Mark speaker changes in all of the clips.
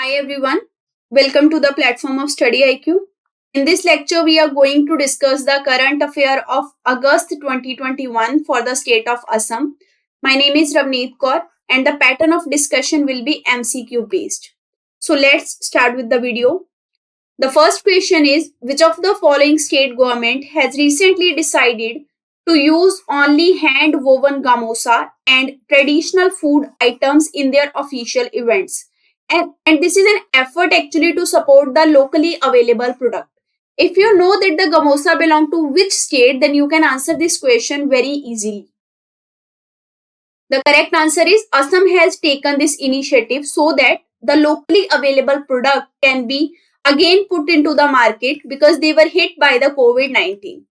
Speaker 1: Hi everyone, welcome to the platform of Study IQ. In this lecture, we are going to discuss the current affair of August 2021 for the state of Assam. My name is Ravneet Kaur and the pattern of discussion will be MCQ based. So let's start with the video. The first question is, which of the following state government has recently decided to use only hand woven gamosa and traditional food items in their official events? And this is an effort actually to support the locally available product. If you know that the gamosa belong to which state, then you can answer this question very easily. The correct answer is Assam has taken this initiative so that the locally available product can be again put into the market because they were hit by the COVID-19.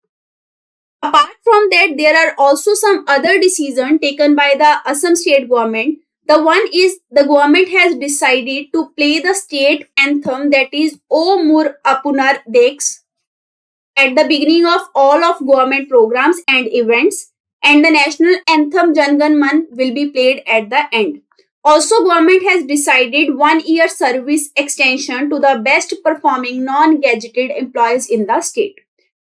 Speaker 1: Apart from that, there are also some other decisions taken by the Assam state government. The one is the government has decided to play the state anthem, that is O Mur Apunar Deks, at the beginning of all of government programs and events, and the national anthem Jan Gan Man will be played at the end. Also, government has decided 1 year service extension to the best performing non-gazetted employees in the state.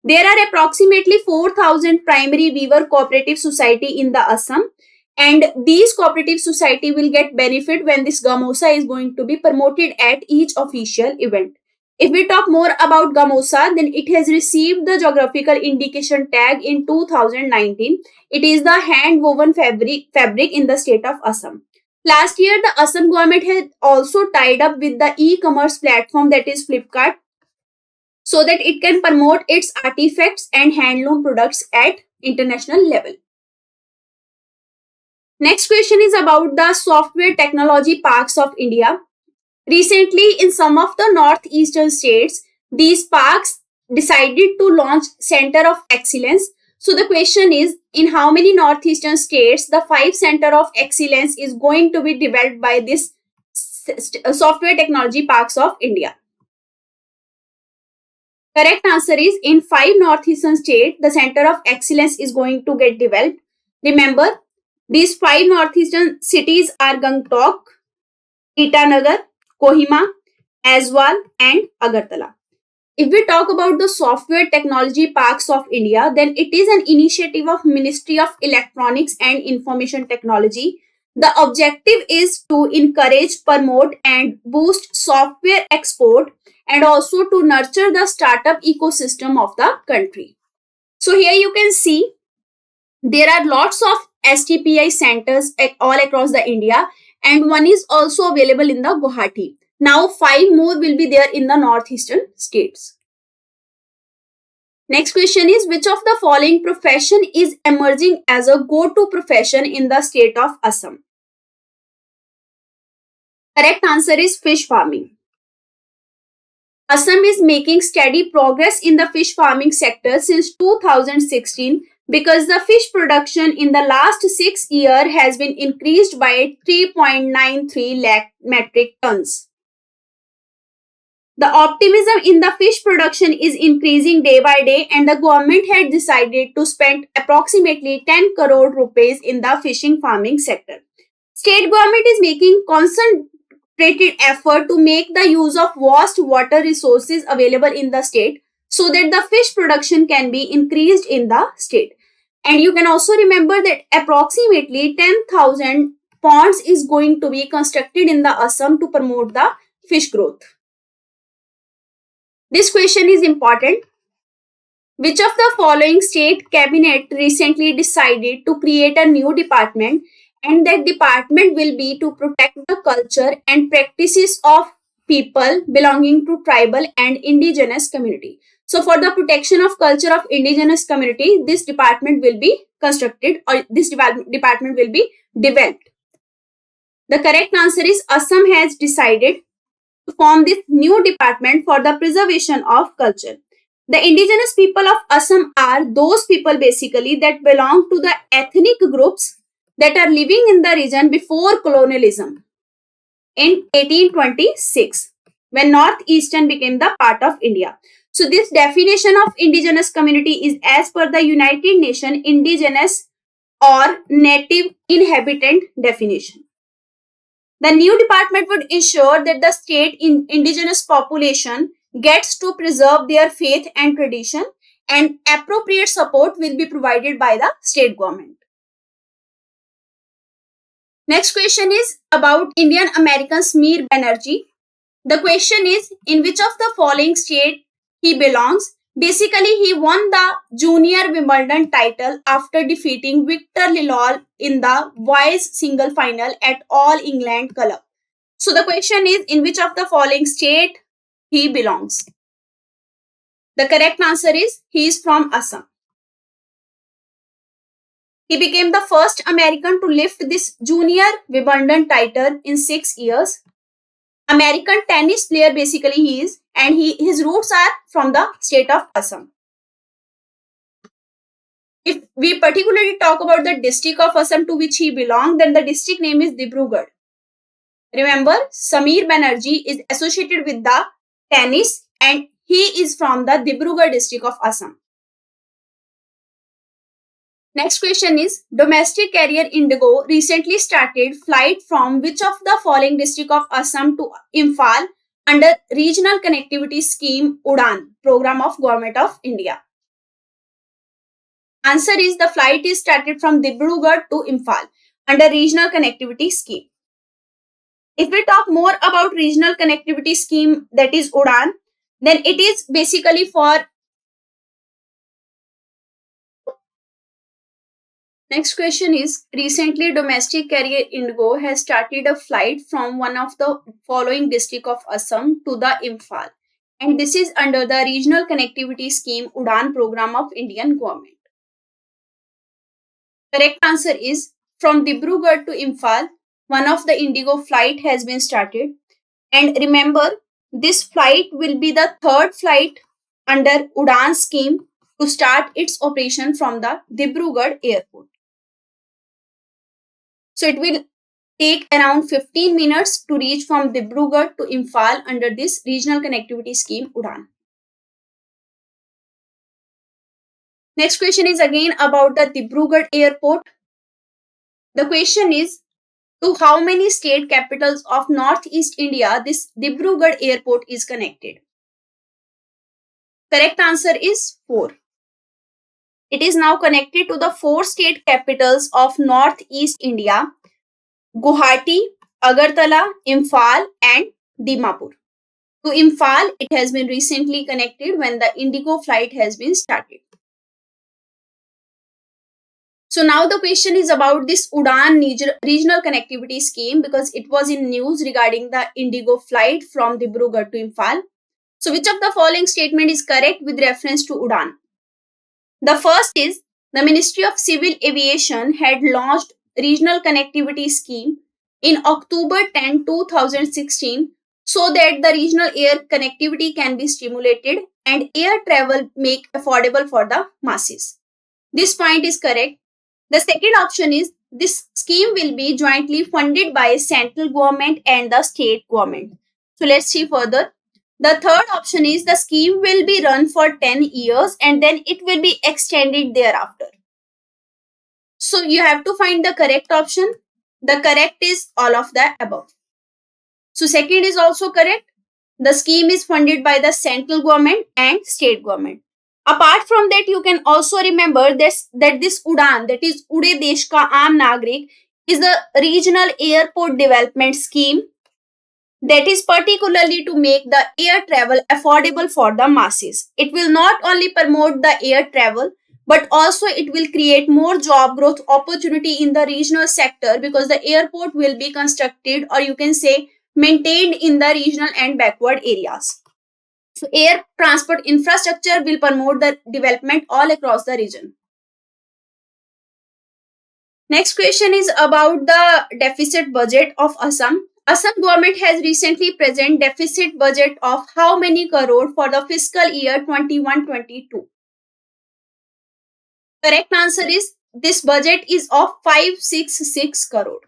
Speaker 1: There are approximately 4,000 primary weaver cooperative society in the Assam, and these cooperative society will get benefit when this gamosa is going to be promoted at each official event. If we talk more about gamosa, then it has received the geographical indication tag in 2019. It is the hand woven fabric in the state of Assam. Last year, the Assam government had also tied up with the e-commerce platform, that is Flipkart, so that it can promote its artifacts and handloom products at international level. Next question is about the software technology parks of India. Recently, in some of the northeastern states, these parks decided to launch Center of Excellence. So the question is, in how many northeastern states the 5 Center of Excellence is going to be developed by this software technology parks of India? Correct answer is in 5 northeastern states, the Center of Excellence is going to get developed. Remember, these 5 northeastern cities are Gangtok, Itanagar, Kohima, Aizwal and Agartala. If we talk about the software technology parks of India, then it is an initiative of Ministry of Electronics and Information Technology. The objective is to encourage, promote and boost software export and also to nurture the startup ecosystem of the country. So here you can see there are lots of STPI centers all across the India, and one is also available in the Guwahati. Now 5 more will be there in the northeastern states. Next question is, which of the following profession is emerging as a go-to profession in the state of Assam? Correct answer is fish farming. Assam is making steady progress in the fish farming sector since 2016 because the fish production in the last 6 years has been increased by 3.93 lakh metric tons. The optimism in the fish production is increasing day by day, and the government had decided to spend approximately 10 crore rupees in the fishing farming sector. State government is making concentrated effort to make the use of vast water resources available in the state so that the fish production can be increased in the state. And you can also remember that approximately 10,000 ponds is going to be constructed in the Assam to promote the fish growth. This question is important. Which of the following state cabinet recently decided to create a new department, and that department will be to protect the culture and practices of people belonging to tribal and indigenous community? So for the protection of culture of indigenous community, this department will be constructed, or this department will be developed. The correct answer is Assam has decided to form this new department for the preservation of culture. The indigenous people of Assam are those people basically that belong to the ethnic groups that are living in the region before colonialism in 1826, when northeastern became the part of India. So this definition of indigenous community is as per the United Nations indigenous or native inhabitant definition. The new department would ensure that the state indigenous population gets to preserve their faith and tradition, and appropriate support will be provided by the state government. Next question is about Indian American Sameer Banerjee. The question is, in which of the following state he belongs? Basically, he won the junior Wimbledon title after defeating Victor Lilol in the boys single final at All England Club. So the question is, in which of the following state he belongs? The correct answer is, he is from Assam. He became the first American to lift this junior Wimbledon title in 6 years. American tennis player basically he is, and his roots are from the state of Assam. If we particularly talk about the district of Assam to which he belonged, then the district name is Dibrugarh. Remember, Sameer Banerjee is associated with the tennis and he is from the Dibrugarh district of Assam. Next question is, domestic carrier Indigo recently started flight from which of the following district of Assam to Imphal under Regional Connectivity Scheme UDAN program of Government of India? Answer is, the flight is started from Dibrugarh to Imphal under Regional Connectivity Scheme. If we talk more about Regional Connectivity Scheme, that is UDAN, then it is basically for. Next question is, recently domestic carrier Indigo has started a flight from one of the following district of Assam to the Imphal, and this is under the Regional Connectivity Scheme UDAN program of Indian government. Correct answer is, from Dibrugarh to Imphal, one of the Indigo flight has been started, and remember, this flight will be the third flight under UDAN scheme to start its operation from the Dibrugarh airport. So it will take around 15 minutes to reach from Dibrugarh to Imphal under this Regional Connectivity Scheme UDAN. Next question is again about the Dibrugarh airport. The question is, to how many state capitals of Northeast India this Dibrugarh airport is connected? Correct answer is 4. It is now connected to the 4 state capitals of Northeast India: Guwahati, Agartala, Imphal and Dimapur. To Imphal, it has been recently connected when the Indigo flight has been started. So now the question is about this UDAN Regional Connectivity Scheme, because it was in news regarding the Indigo flight from Dibrugarh to Imphal. So which of the following statement is correct with reference to UDAN? The first is, the Ministry of Civil Aviation had launched Regional Connectivity Scheme in October 10, 2016 so that the regional air connectivity can be stimulated and air travel make affordable for the masses. This point is correct. The second option is, this scheme will be jointly funded by central government and the state government. So let's see further. The third option is, the scheme will be run for 10 years and then it will be extended thereafter. So you have to find the correct option. The correct is all of the above. So second is also correct. The scheme is funded by the central government and state government. Apart from that, you can also remember that this UDAN, that is Ude Desh Ka Aam Nagrik, is the regional airport development scheme that is particularly to make the air travel affordable for the masses. It will not only promote the air travel, but also it will create more job growth opportunity in the regional sector, because the airport will be constructed, or you can say maintained, in the regional and backward areas. So air transport infrastructure will promote the development all across the region. Next question is about the deficit budget of Assam. Assam government has recently presented deficit budget of how many crore for the fiscal year 21-22? Correct answer is, this budget is of 566 crore.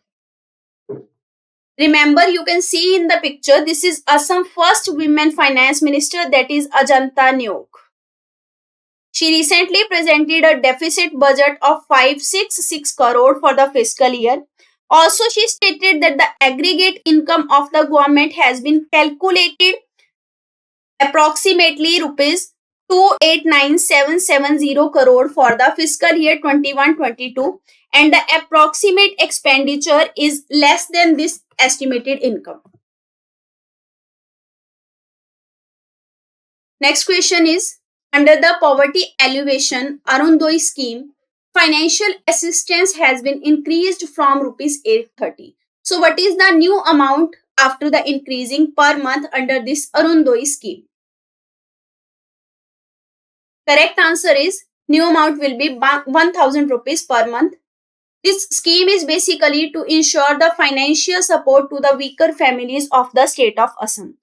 Speaker 1: Remember, you can see in the picture, this is Assam first women finance minister, that is Ajanta Nyok. She recently presented a deficit budget of 566 crore for the fiscal year. Also, she stated that the aggregate income of the government has been calculated approximately rupees 289770 crore for the fiscal year 21-22, and the approximate expenditure is less than this estimated income. Next question is, under the poverty alleviation Arundoi scheme, financial assistance has been increased from rupees 830. So what is the new amount after the increasing per month under this Arundoi scheme? Correct answer is new amount will be 1000 rupees per month. This scheme is basically to ensure the financial support to the weaker families of the state of Assam.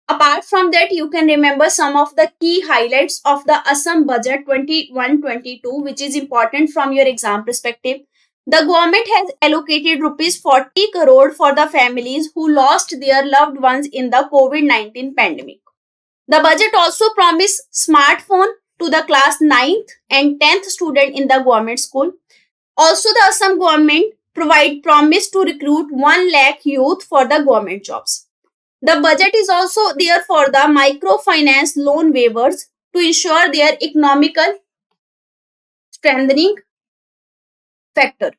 Speaker 1: Apart from that, you can remember some of the key highlights of the Assam budget 21-22, which is important from your exam perspective. The government has allocated rupees 40 crore for the families who lost their loved ones in the COVID-19 pandemic. The budget also promised smartphone to the class 9th and 10th student in the government school. Also, the Assam government promise to recruit 1 lakh youth for the government jobs. The budget is also there for the microfinance loan waivers to ensure their economical strengthening factor.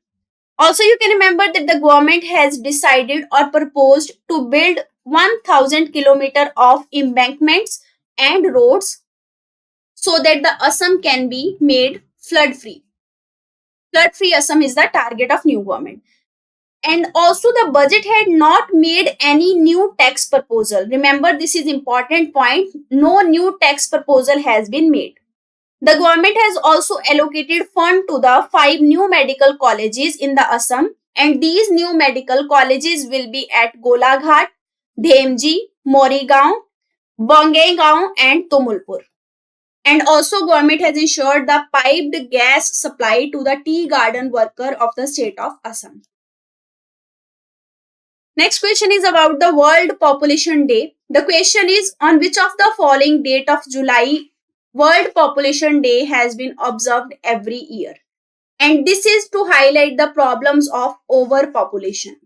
Speaker 1: Also, you can remember that the government has decided or proposed to build 1000 kilometers of embankments and roads so that the Assam can be made flood free. Flood free Assam is the target of new government. And also the budget had not made any new tax proposal. Remember, this is important point. No new tax proposal has been made. The government has also allocated fund to the 5 new medical colleges in the Assam, and these new medical colleges will be at Golaghat, Dhemji, Morigaon, Bongaigaon and Tumulpur. And also government has ensured the piped gas supply to the tea garden worker of the state of Assam. Next question is about the World Population Day. The question is, on which of the following date of July World Population Day has been observed every year? And this is to highlight the problems of overpopulation.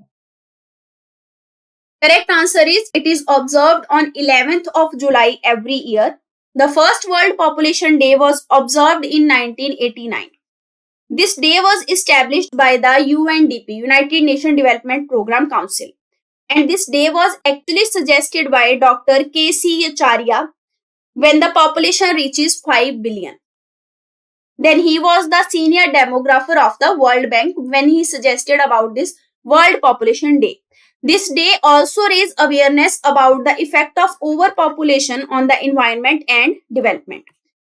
Speaker 1: Correct answer is, it is observed on 11th of July every year. The first World Population Day was observed in 1989. This day was established by the UNDP, United Nations Development Program Council. And this day was actually suggested by Dr. K.C. Acharya when the population reaches 5 billion. Then he was the senior demographer of the World Bank when he suggested about this World Population Day. This day also raised awareness about the effect of overpopulation on the environment and development.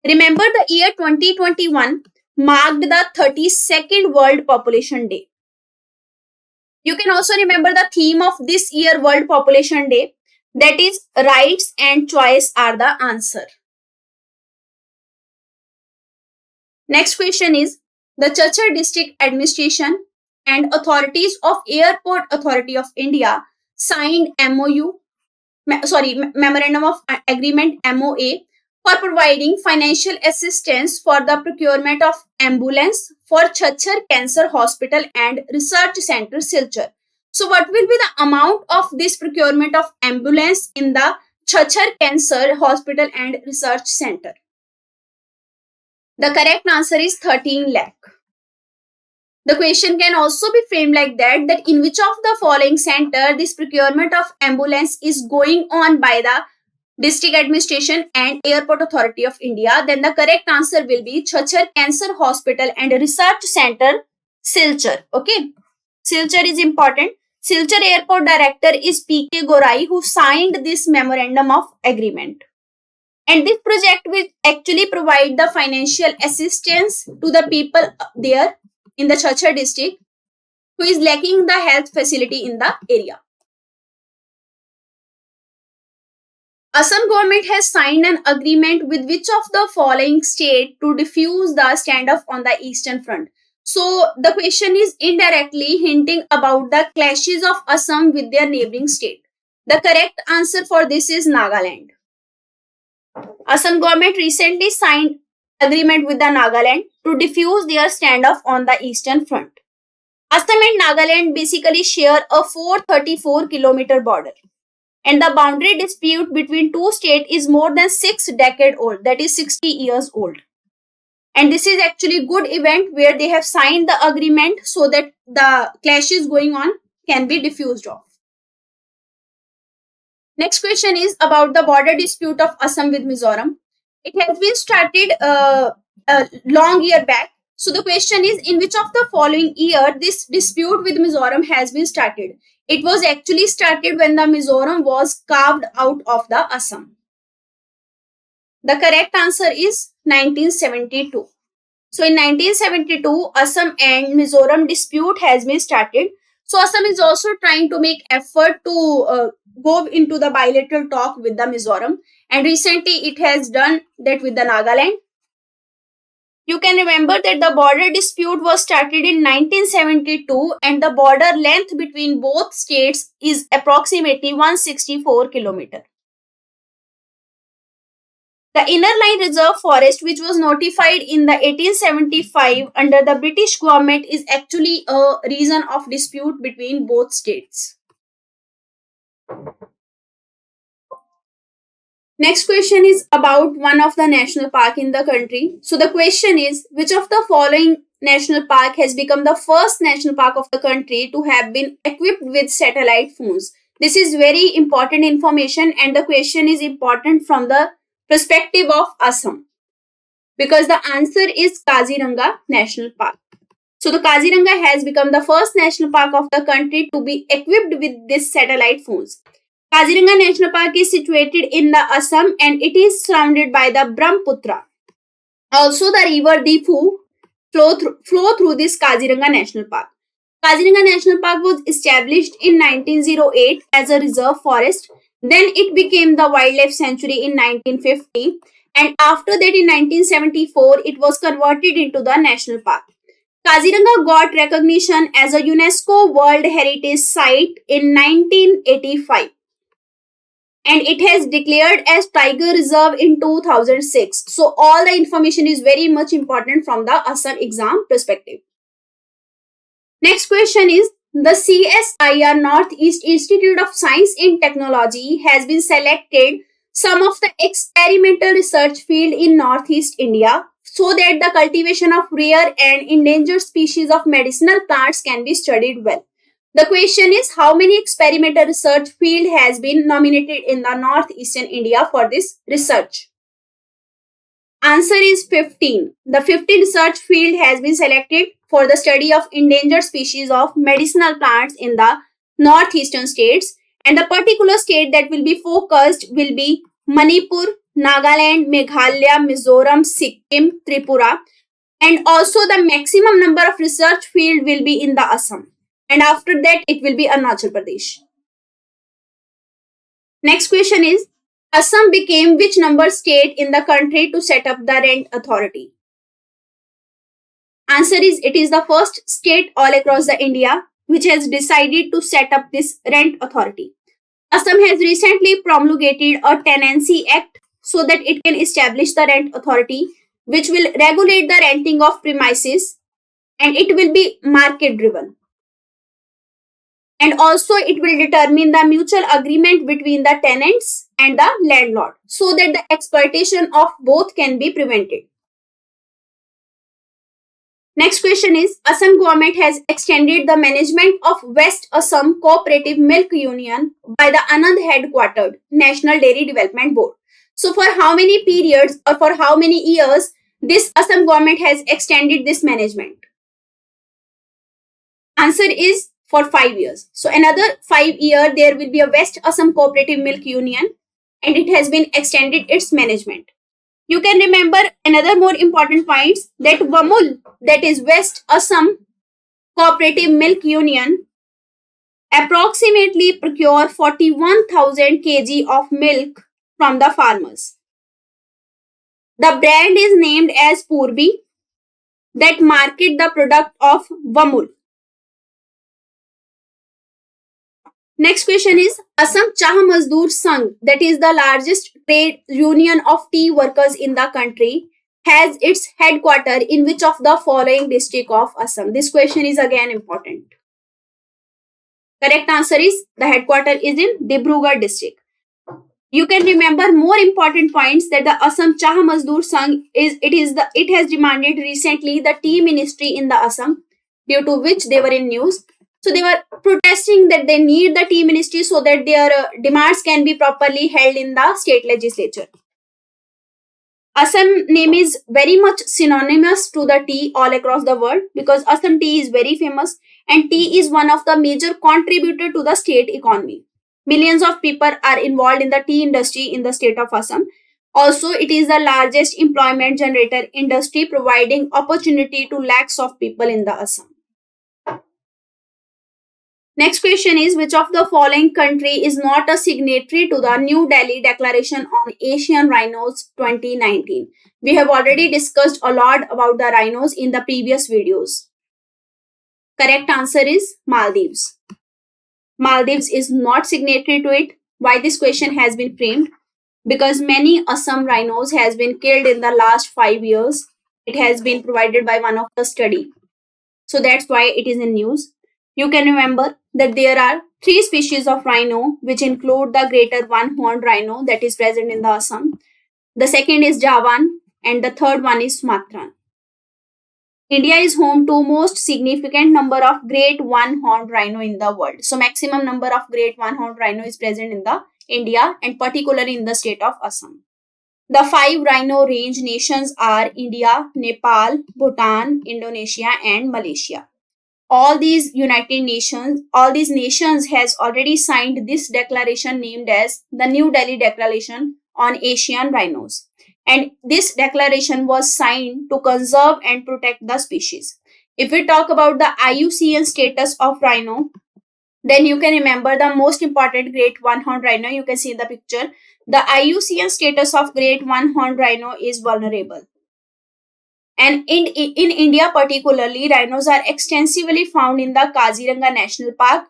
Speaker 1: Remember, the year 2021 marked the 32nd World Population Day. You can also remember the theme of this year World Population Day, that is rights and choice are the answer. Next question is, the Chachar District Administration and authorities of Airport Authority of India signed Memorandum of Agreement MOA for providing financial assistance for the procurement of ambulance for Chachar Cancer Hospital and Research Center, Silchar. So what will be the amount of this procurement of ambulance in the Chachar Cancer Hospital and Research Center? The correct answer is 13 lakh. The question can also be framed like that in which of the following center this procurement of ambulance is going on by the District Administration and Airport Authority of India? Then the correct answer will be Chachar Cancer Hospital and Research Center, Silchar. Okay, Silchar is important. Silchar Airport Director is P.K. Gorai, who signed this Memorandum of Agreement. And this project will actually provide the financial assistance to the people there in the Chachar district who is lacking the health facility in the area. Assam government has signed an agreement with which of the following state to defuse the standoff on the eastern front? So the question is indirectly hinting about the clashes of Assam with their neighboring state. The correct answer for this is Nagaland. Assam government recently signed agreement with the Nagaland to defuse their standoff on the eastern front. Assam Assam and Nagaland basically share a 434-kilometer border. And the boundary dispute between two states is more than 6 decades old, that is 60 years old. And this is actually good event where they have signed the agreement so that the clashes going on can be diffused off. Next question is about the border dispute of Assam with Mizoram. It has been started a long year back. So the question is, in which of the following year this dispute with Mizoram has been started? It was actually started when the Mizoram was carved out of the Assam. The correct answer is 1972. So in 1972, Assam and Mizoram dispute has been started. So Assam is also trying to make effort to go into the bilateral talk with the Mizoram, and recently it has done that with the Nagaland. You can remember that the border dispute was started in 1972 and the border length between both states is approximately 164 km. The Inner Line Reserve Forest, which was notified in the 1875 under the British government, is actually a reason of dispute between both states. Next question is about one of the national park in the country. So the question is, which of the following national park has become the first national park of the country to have been equipped with satellite phones? This is very important information and the question is important from the perspective of Assam, because the answer is Kaziranga National Park. So the Kaziranga has become the first national park of the country to be equipped with this satellite phones. Kaziranga National Park is situated in the Assam and it is surrounded by the Brahmaputra. Also the river Difu flow through this Kaziranga National Park. Kaziranga National Park was established in 1908 as a reserve forest. Then it became the wildlife sanctuary in 1950 and after that in 1974 it was converted into the national park. Kaziranga got recognition as a UNESCO World Heritage Site in 1985 and it has declared as Tiger Reserve in 2006. So all the information is very much important from the Assam exam perspective. Next question is, the CSIR Northeast Institute of Science and Technology has been selected some of the experimental research field in Northeast India so that the cultivation of rare and endangered species of medicinal plants can be studied well. The question is, how many experimental research field has been nominated in the northeastern India for this research? Answer is 15. The 15 research field has been selected for the study of endangered species of medicinal plants in the northeastern states, and the particular state that will be focused will be Manipur, Nagaland, Meghalaya, Mizoram, Sikkim, Tripura, and also the maximum number of research field will be in the Assam. And after that, it will be Arunachal Pradesh. Next question is, Assam became which number state in the country to set up the rent authority? Answer is, it is the first state all across the India which has decided to set up this rent authority. Assam has recently promulgated a tenancy act so that it can establish the rent authority which will regulate the renting of premises and it will be market driven. And also it will determine the mutual agreement between the tenants and the landlord so that the exploitation of both can be prevented. Next question is, Assam government has extended the management of West Assam Cooperative Milk Union by the Anand headquartered National Dairy Development Board. So for how many periods or for how many years this Assam government has extended this management? Answer is for 5 years. So another 5 years there will be a West Assam Cooperative Milk Union and it has been extended its management. You can remember another more important points that WAMUL, that is West Assam Cooperative Milk Union, approximately procure 41,000 kg of milk from the farmers. The brand is named as Purbi that market the product of WAMUL. Next question is, Assam Chah Mazdoor Sangh, that is the largest trade union of tea workers in the country, has its headquarters in which of the following district of Assam? This question is again important. Correct answer is the headquarter is in Dibrugarh district. You can remember more important points that the Assam Chah Mazdoor Sangh it has demanded recently the tea ministry in the Assam, due to which they were in news. So they were protesting that they need the tea ministry so that their demands can be properly held in the state legislature. Assam name is very much synonymous to the tea all across the world because Assam tea is very famous and tea is one of the major contributor to the state economy. Millions of people are involved in the tea industry in the state of Assam. Also, it is the largest employment generator industry providing opportunity to lakhs of people in the Assam. Next question is which of the following country is not a signatory to the New Delhi Declaration on Asian Rhinos 2019? We have already discussed a lot about the rhinos in the previous videos. Correct answer is Maldives. Maldives is not signatory to it. Why this question has been framed? Because many Assam rhinos has been killed in the last 5 years. It has been provided by one of the study. So that's why it is in news. You can remember that there are 3 species of rhino which include the greater one-horned rhino that is present in the Assam. The second is Javan and the third one is Sumatran. India is home to most significant number of great one-horned rhino in the world. So maximum number of great one-horned rhino is present in the India and particularly in the state of Assam. The 5 rhino range nations are India, Nepal, Bhutan, Indonesia and Malaysia. All these nations has already signed this declaration named as the New Delhi Declaration on Asian Rhinos. And this declaration was signed to conserve and protect the species. If we talk about the IUCN status of rhino, then you can remember the most important great one-horned rhino. You can see in the picture. The IUCN status of great one-horned rhino is vulnerable. And in India particularly, rhinos are extensively found in the Kaziranga National Park,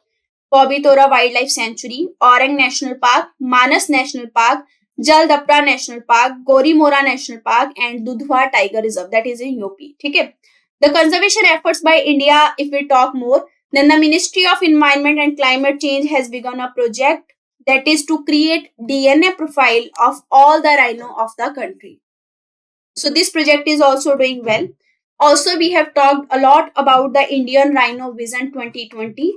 Speaker 1: Bobby-Tora Wildlife Sanctuary, Orang National Park, Manas National Park, Jaldapra National Park, Gorimora National Park and Dudhwa Tiger Reserve, that is in UP. Okay. The conservation efforts by India, if we talk more, then the Ministry of Environment and Climate Change has begun a project that is to create DNA profile of all the rhino of the country. So this project is also doing well. Also, we have talked a lot about the Indian Rhino Vision 2020,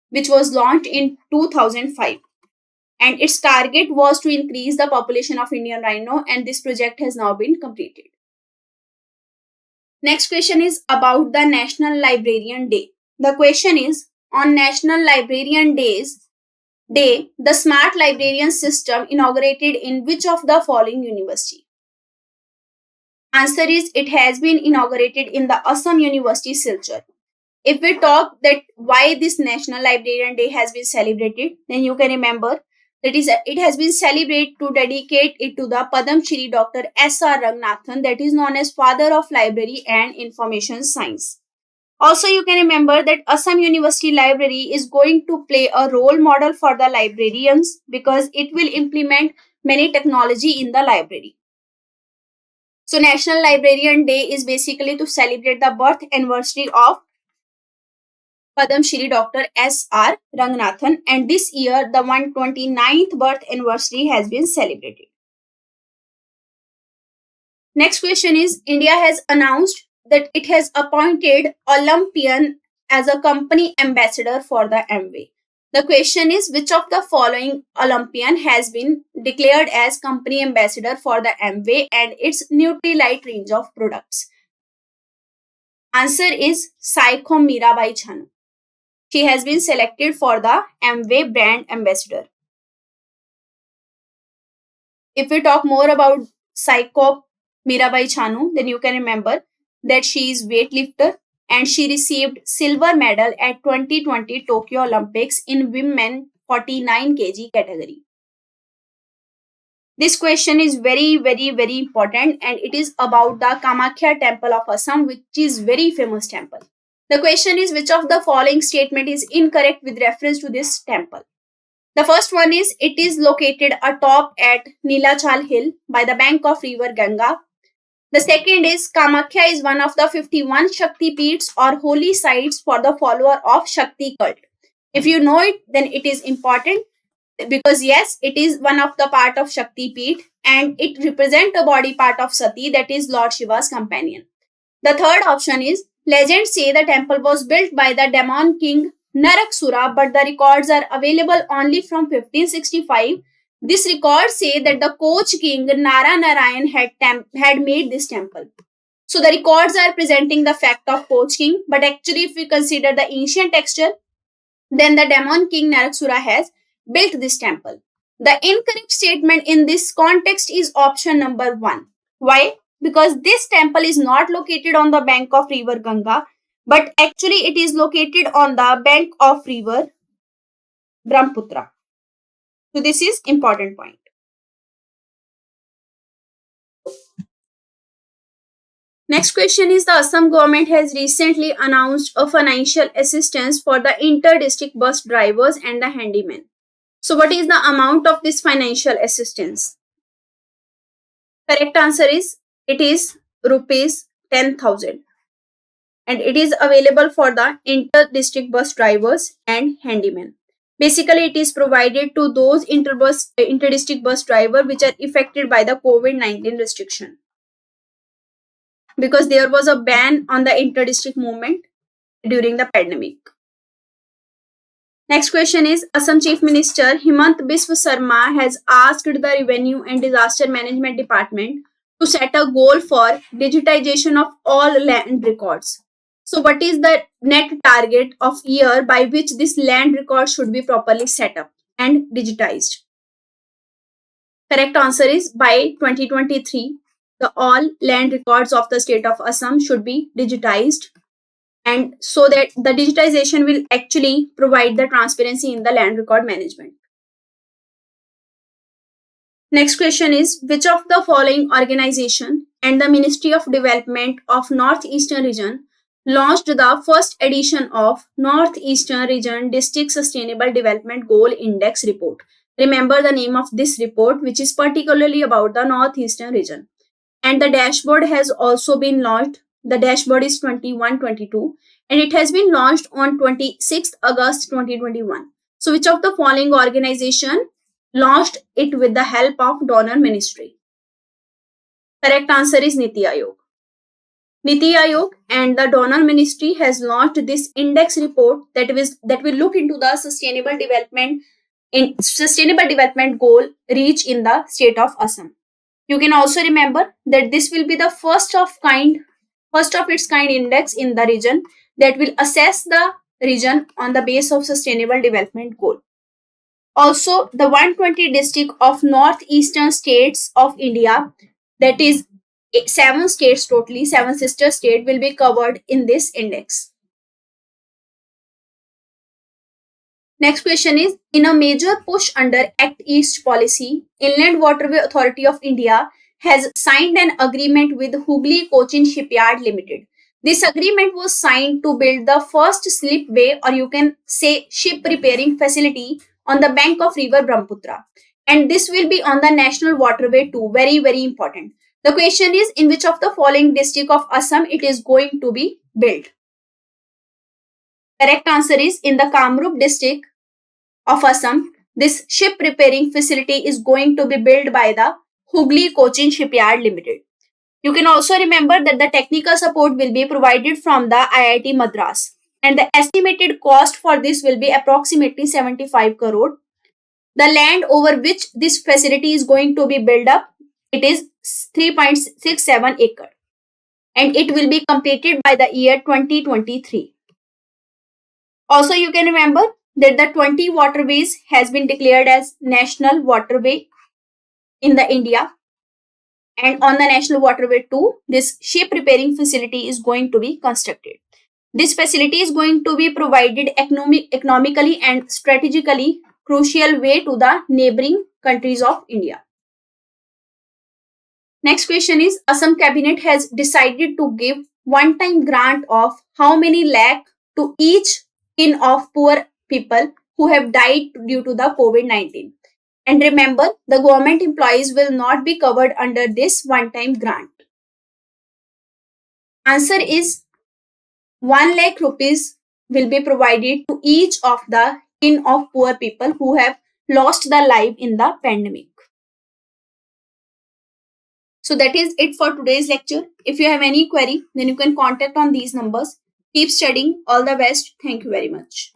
Speaker 1: which was launched in 2005. And its target was to increase the population of Indian rhino, and this project has now been completed. Next question is about the National Librarian Day. The question is, on National Librarian Day, the Smart Librarian System inaugurated in which of the following university? Answer is it has been inaugurated in the Assam University, Silchar. If we talk that why this National Librarian Day has been celebrated, then you can remember that it has been celebrated to dedicate it to the Padam Shri Dr. S.R. Ranganathan, that is known as Father of Library and Information Science. Also, you can remember that Assam University Library is going to play a role model for the librarians because it will implement many technology in the library. So National Librarian Day is basically to celebrate the birth anniversary of Padam Shri Dr. S.R. Ranganathan, and this year the 129th birth anniversary has been celebrated. Next question is, India has announced that it has appointed Olympian as a company ambassador for the Amway. The question is, which of the following Olympian has been declared as company ambassador for the Amway and its Nutrilite range of products? Answer is Saiko Mirabai Chanu. She has been selected for the Amway brand ambassador. If we talk more about Saiko Mirabai Chanu, then you can remember that she is weightlifter and she received silver medal at 2020 Tokyo Olympics in women 49 kg category. This question is very important and it is about the Kamakhya temple of Assam, which is very famous temple. The question is, which of the following statement is incorrect with reference to this temple? The first one is, it is located atop at Nilachal Hill by the bank of river Ganga. The second is, Kamakhya is one of the 51 Shakti Peeths or holy sites for the follower of Shakti cult. If you know it, then it is important, because yes, it is one of the part of Shakti Peeth and it represents a body part of Sati, that is Lord Shiva's companion. The third option is, legends say the temple was built by the demon king Naraksura, but the records are available only from 1565. This record say that the coach king Nara Narayan had made this temple. So the records are presenting the fact of coach king, but actually if we consider the ancient texture, then the demon king Naraksura has built this temple. The incorrect statement in this context is option number 1. Why? Because this temple is not located on the bank of river Ganga, but actually it is located on the bank of river Brahmaputra. So this is important point. Next question is, the Assam government has recently announced a financial assistance for the inter-district bus drivers and the handymen. So what is the amount of this financial assistance? Correct answer is, it is rupees 10,000 and it is available for the inter-district bus drivers and handymen. Basically, it is provided to those inter-district bus driver which are affected by the COVID-19 restriction, because there was a ban on the inter-district movement during the pandemic. Next question is, Assam Chief Minister Himant Biswa Sarma has asked the Revenue and Disaster Management Department to set a goal for digitization of all land records. So what is the net target of year by which this land record should be properly set up and digitized? Correct answer is, by 2023, the all land records of the state of Assam should be digitized, and so that the digitization will actually provide the transparency in the land record management. Next question is, which of the following organization and the Ministry of Development of Northeastern Region launched the first edition of Northeastern Region District Sustainable Development Goal Index report? Remember the name of this report, which is particularly about the Northeastern region. And the dashboard has also been launched. The dashboard is 2122 and it has been launched on 26th August 2021. So which of the following organization launched it with the help of donor ministry? Correct answer is Niti Aayog. Niti Aayog and the donor ministry has launched this index report that will look into the sustainable development goal reach in the state of Assam. You can also remember that this will be the first of its kind index in the region that will assess the region on the base of sustainable development goal. Also, the 120 district of northeastern states of India, that is 7 states totally, 7 sister states, will be covered in this index. Next question is, in a major push under Act East policy, Inland Waterway Authority of India has signed an agreement with Hooghly Cochin Shipyard Limited. This agreement was signed to build the first slipway, or you can say ship repairing facility, on the bank of river Brahmaputra. And this will be on the National Waterway 2. Very, very important. The question is, in which of the following district of Assam it is going to be built? Correct answer is, in the Kamrup district of Assam, this ship repairing facility is going to be built by the Hooghly Cochin Shipyard Limited. You can also remember that the technical support will be provided from the IIT Madras, and the estimated cost for this will be approximately 75 crore. The land over which this facility is going to be built up, it is 3.67 acre, and it will be completed by the year 2023. Also, you can remember that the 20 waterways has been declared as National Waterway in the India, and on the National Waterway 2, this ship repairing facility is going to be constructed. This facility is going to be provided economically and strategically crucial way to the neighboring countries of India. Next question is, Assam Cabinet has decided to give one-time grant of how many lakh to each kin of poor people who have died due to the COVID-19. And remember, the government employees will not be covered under this one-time grant. Answer is 1 lakh rupees will be provided to each of the kin of poor people who have lost their life in the pandemic. So that is it for today's lecture. If you have any query, then you can contact on these numbers. Keep studying. All the best. Thank you very much.